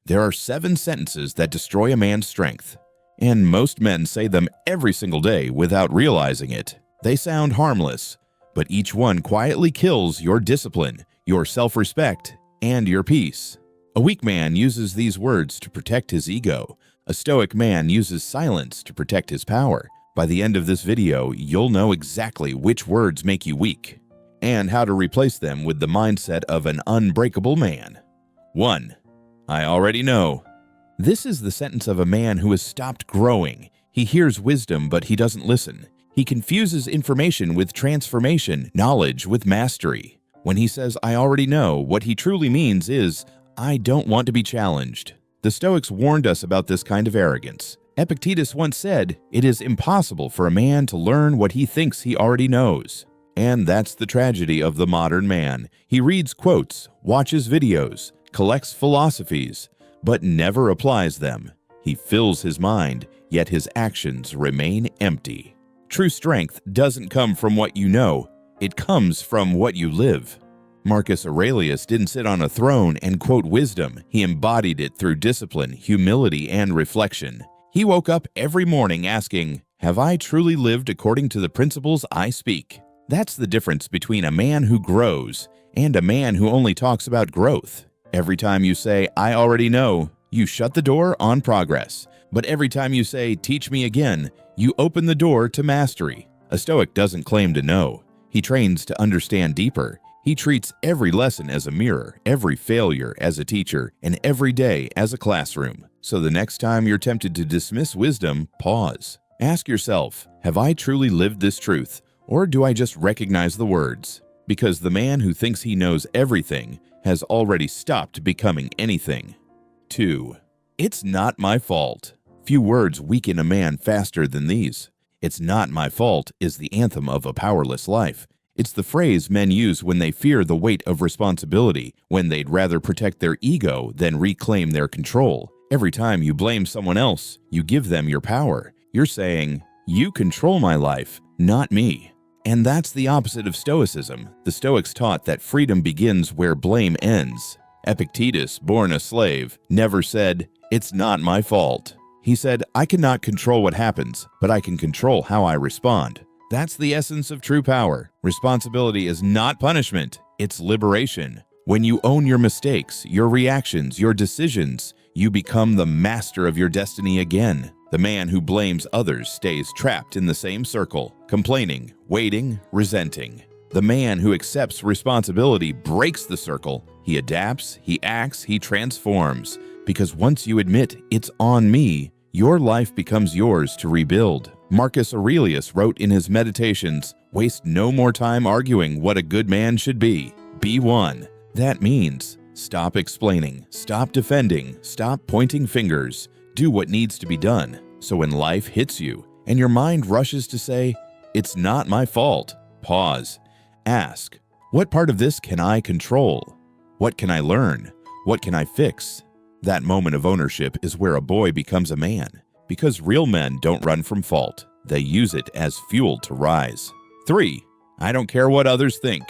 There are 7 sentences that destroy a man's strength, and most men say them every single day without realizing it. They sound harmless, but each one quietly kills your discipline, your self-respect, and your peace. A weak man uses these words to protect his ego. A stoic man uses silence to protect his power. By the end of this video, you'll know exactly which words make you weak, and how to replace them with the mindset of an unbreakable man. 1. I already know. This is the sentence of a man who has stopped growing. He hears wisdom, but he doesn't listen. He confuses information with transformation, knowledge with mastery. When he says, I already know, what he truly means is, I don't want to be challenged. The Stoics warned us about this kind of arrogance. Epictetus once said, it is impossible for a man to learn what he thinks he already knows. And that's the tragedy of the modern man. He reads quotes, watches videos, collects philosophies, but never applies them. He fills his mind, yet his actions remain empty. True strength doesn't come from what you know, it comes from what you live. Marcus Aurelius didn't sit on a throne and quote wisdom. He embodied it through discipline, humility, and reflection. He woke up every morning asking, have I truly lived according to the principles I speak? That's the difference between a man who grows and a man who only talks about growth. Every time you say, I already know, you shut the door on progress. But every time you say, teach me again, you open the door to mastery. A Stoic doesn't claim to know. He trains to understand deeper. He treats every lesson as a mirror, every failure as a teacher, and every day as a classroom. So the next time you're tempted to dismiss wisdom, pause. Ask yourself, have I truly lived this truth, or do I just recognize the words? Because the man who thinks he knows everything has already stopped becoming anything. 2. It's not my fault. Few words weaken a man faster than these. It's not my fault is the anthem of a powerless life. It's the phrase men use when they fear the weight of responsibility, when they'd rather protect their ego than reclaim their control. Every time you blame someone else, you give them your power. You're saying, you control my life, not me. And that's the opposite of Stoicism. The Stoics taught that freedom begins where blame ends. Epictetus, born a slave, never said, it's not my fault. He said, I cannot control what happens, but I can control how I respond. That's the essence of true power. Responsibility is not punishment, it's liberation. When you own your mistakes, your reactions, your decisions, you become the master of your destiny again. The man who blames others stays trapped in the same circle, complaining, waiting, resenting. The man who accepts responsibility breaks the circle. He adapts, he acts, he transforms. Because once you admit, it's on me, your life becomes yours to rebuild. Marcus Aurelius wrote in his Meditations, waste no more time arguing what a good man should be. Be one. That means stop explaining, stop defending, stop pointing fingers. Do what needs to be done. So when life hits you and your mind rushes to say, it's not my fault, pause. Ask, what part of this can I control? What can I learn? What can I fix? That moment of ownership is where a boy becomes a man. Because real men don't run from fault. They use it as fuel to rise. 3. I don't care what others think.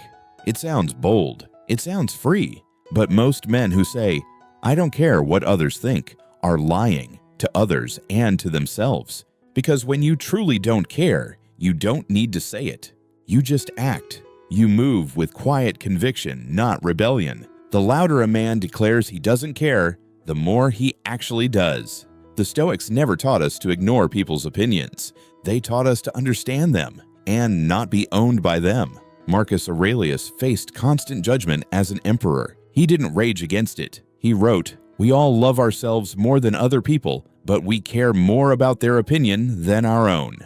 It sounds bold. It sounds free. But most men who say, I don't care what others think, are lying to others and to themselves. Because when you truly don't care, you don't need to say it. You just act. You move with quiet conviction, not rebellion. The louder a man declares he doesn't care, the more he actually does. The Stoics never taught us to ignore people's opinions. They taught us to understand them and not be owned by them. Marcus Aurelius faced constant judgment as an emperor. He didn't rage against it. He wrote, we all love ourselves more than other people, but we care more about their opinion than our own.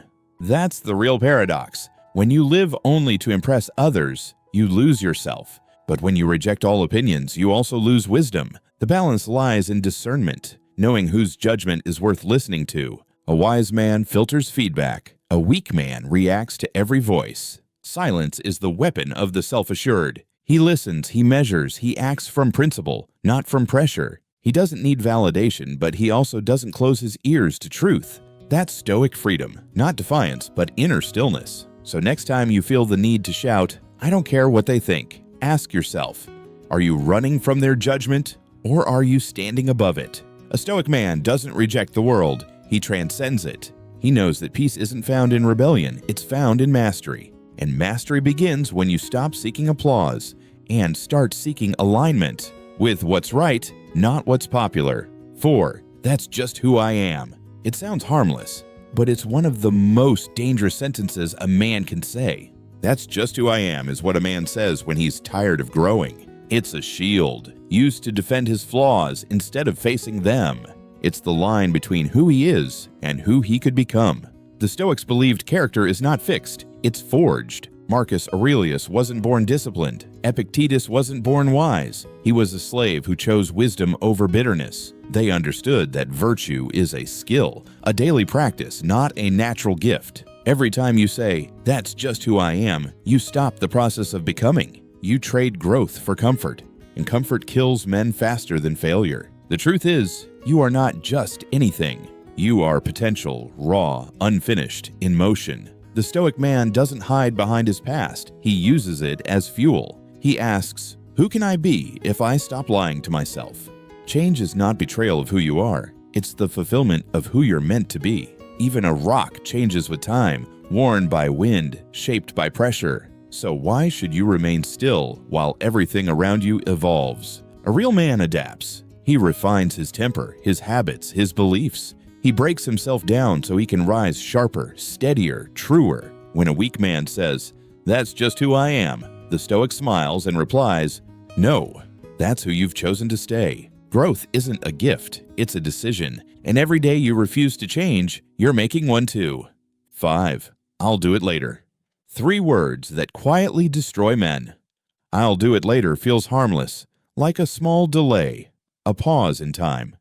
That's the real paradox. When you live only to impress others, you lose yourself. But when you reject all opinions, you also lose wisdom. The balance lies in discernment, knowing whose judgment is worth listening to. A wise man filters feedback. A weak man reacts to every voice. Silence is the weapon of the self-assured. He listens, he measures, he acts from principle, not from pressure. He doesn't need validation, but he also doesn't close his ears to truth. That's Stoic freedom, not defiance, but inner stillness. So next time you feel the need to shout, I don't care what they think, ask yourself, are you running from their judgment or are you standing above it? A Stoic man doesn't reject the world, he transcends it. He knows that peace isn't found in rebellion, it's found in mastery. And mastery begins when you stop seeking applause and start seeking alignment with what's right, not what's popular. 4. That's just who I am. It sounds harmless, but it's one of the most dangerous sentences a man can say. That's just who I am is what a man says when he's tired of growing. It's a shield, used to defend his flaws instead of facing them. It's the line between who he is and who he could become. The Stoics believed character is not fixed, it's forged. Marcus Aurelius wasn't born disciplined. Epictetus wasn't born wise. He was a slave who chose wisdom over bitterness. They understood that virtue is a skill, a daily practice, not a natural gift. Every time you say, "That's just who I am," you stop the process of becoming. You trade growth for comfort, and comfort kills men faster than failure. The truth is, you are not just anything. You are potential, raw, unfinished, in motion. The Stoic man doesn't hide behind his past. He uses it as fuel. He asks, "Who can I be if I stop lying to myself?" Change is not betrayal of who you are. It's the fulfillment of who you're meant to be. Even a rock changes with time, worn by wind, shaped by pressure. So why should you remain still while everything around you evolves? A real man adapts. He refines his temper, his habits, his beliefs. He breaks himself down so he can rise sharper, steadier, truer. When a weak man says, "That's just who I am," the Stoic smiles and replies, "No, that's who you've chosen to stay." Growth isn't a gift, it's a decision. And every day you refuse to change, you're making one too. 5. I'll do it later. 3 words that quietly destroy men. "I'll do it later" feels harmless, like a small delay, a pause in time.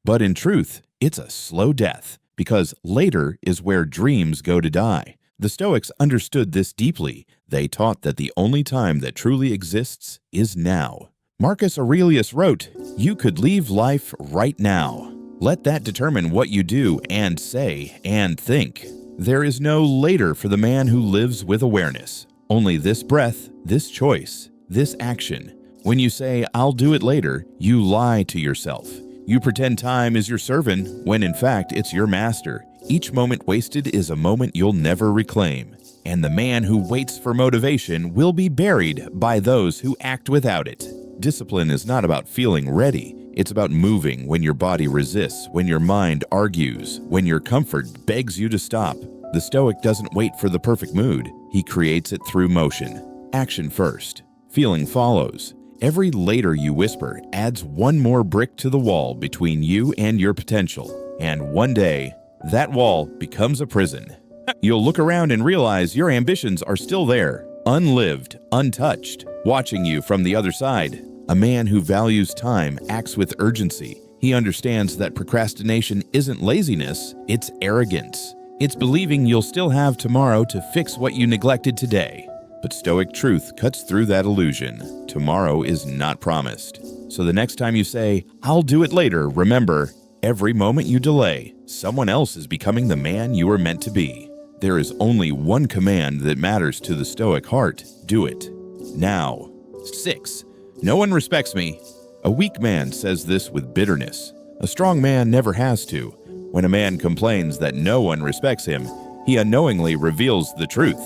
But in truth, it's a slow death, because later is where dreams go to die. The Stoics understood this deeply. They taught that the only time that truly exists is now. Marcus Aurelius wrote, "You could leave life right now. Let that determine what you do and say and think." There is no later for the man who lives with awareness. Only this breath, this choice, this action. When you say, "I'll do it later," you lie to yourself. You pretend time is your servant when in fact it's your master. Each moment wasted is a moment you'll never reclaim. And the man who waits for motivation will be buried by those who act without it. Discipline is not about feeling ready. It's about moving when your body resists, when your mind argues, when your comfort begs you to stop. The Stoic doesn't wait for the perfect mood. He creates it through motion. Action first. Feeling follows. Every later you whisper adds one more brick to the wall between you and your potential. And one day, that wall becomes a prison. You'll look around and realize your ambitions are still there, unlived, untouched, watching you from the other side. A man who values time acts with urgency. He understands that procrastination isn't laziness, it's arrogance. It's believing you'll still have tomorrow to fix what you neglected today. But Stoic truth cuts through that illusion. Tomorrow is not promised. So the next time you say, "I'll do it later," remember, every moment you delay, someone else is becoming the man you were meant to be. There is only one command that matters to the Stoic heart: do it. Now. 6. No one respects me. A weak man says this with bitterness. A strong man never has to. When a man complains that no one respects him, he unknowingly reveals the truth.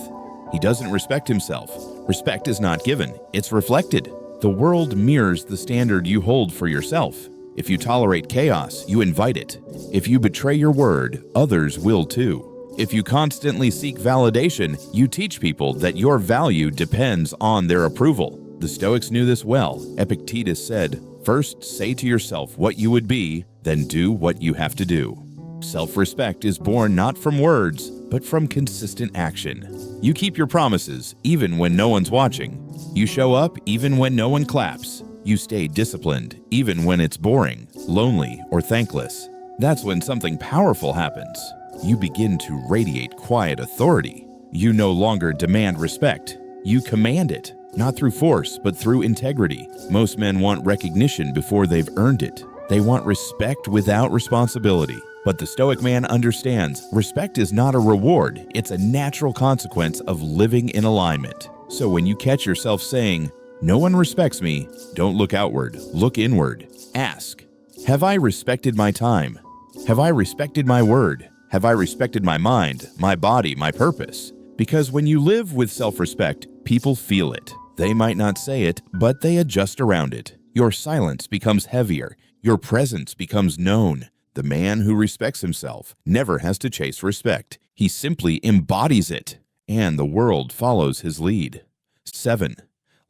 He doesn't respect himself. Respect is not given, it's reflected. The world mirrors the standard you hold for yourself. If you tolerate chaos, you invite it. If you betray your word, others will too. If you constantly seek validation, you teach people that your value depends on their approval. The Stoics knew this well. Epictetus said, "First say to yourself what you would be, then do what you have to do." Self-respect is born not from words, but from consistent action. You keep your promises, even when no one's watching. You show up, even when no one claps. You stay disciplined, even when it's boring, lonely, or thankless. That's when something powerful happens. You begin to radiate quiet authority. You no longer demand respect. You command it, not through force, but through integrity. Most men want recognition before they've earned it. They want respect without responsibility. But the Stoic man understands respect is not a reward, it's a natural consequence of living in alignment. So when you catch yourself saying, No one respects me. Don't look outward, look inward. Ask, have I respected my time? Have I respected my word? Have I respected my mind, my body, my purpose? Because when you live with self-respect, people feel it. They might not say it, but they adjust around it. Your silence becomes heavier. Your presence becomes known. The man who respects himself never has to chase respect. He simply embodies it, and the world follows his lead. 7.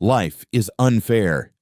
Life is unfair.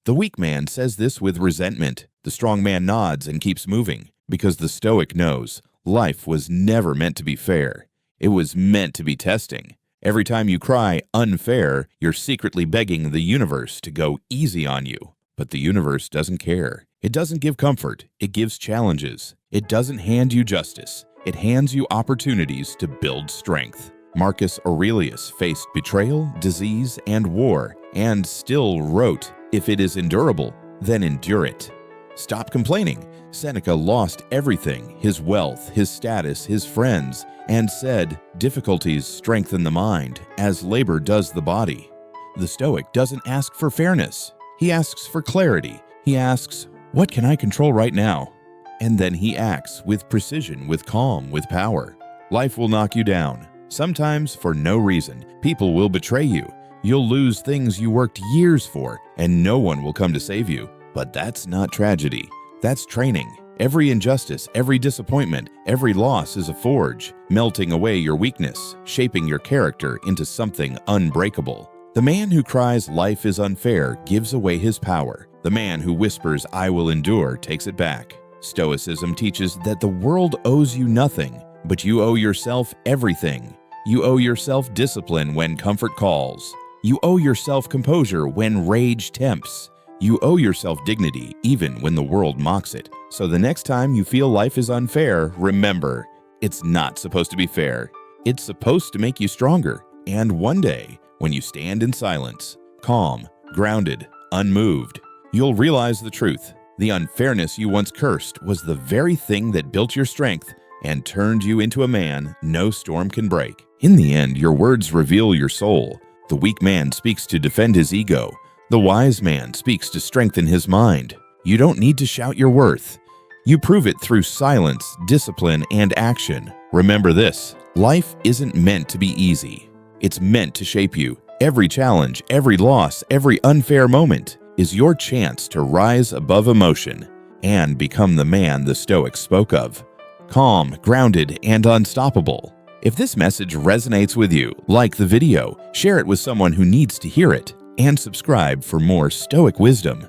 The weak man says this with resentment. The strong man nods and keeps moving, because the Stoic knows life was never meant to be fair. It was meant to be testing. Every time you cry unfair, you're secretly begging the universe to go easy on you. But the universe doesn't care. It doesn't give comfort. It gives challenges. It doesn't hand you justice. It hands you opportunities to build strength. Marcus Aurelius faced betrayal, disease, and war, and still wrote, "If it is endurable, then endure it." Stop complaining. Seneca lost everything, his wealth, his status, his friends, and said, "Difficulties strengthen the mind, as labor does the body." The Stoic doesn't ask for fairness. He asks for clarity. He asks, what can I control right now? And then he acts with precision, with calm, with power. Life will knock you down. Sometimes for no reason. People will betray you. You'll lose things you worked years for, and no one will come to save you. But that's not tragedy. That's training. Every injustice, every disappointment, every loss is a forge, melting away your weakness, shaping your character into something unbreakable. The man who cries life is unfair gives away his power. The man who whispers I will endure takes it back. Stoicism teaches that the world owes you nothing, but you owe yourself everything. You owe yourself discipline when comfort calls. You owe yourself composure when rage tempts. You owe yourself dignity even when the world mocks it. So the next time you feel life is unfair, remember, it's not supposed to be fair. It's supposed to make you stronger. And one day, when you stand in silence, calm, grounded, unmoved, you'll realize the truth. The unfairness you once cursed was the very thing that built your strength and turned you into a man no storm can break. In the end, your words reveal your soul. The weak man speaks to defend his ego. The wise man speaks to strengthen his mind. You don't need to shout your worth. You prove it through silence, discipline, and action. Remember this, life isn't meant to be easy. It's meant to shape you. Every challenge, every loss, every unfair moment is your chance to rise above emotion and become the man the Stoics spoke of. Calm, grounded, and unstoppable. If this message resonates with you, like the video, share it with someone who needs to hear it, and subscribe for more Stoic wisdom.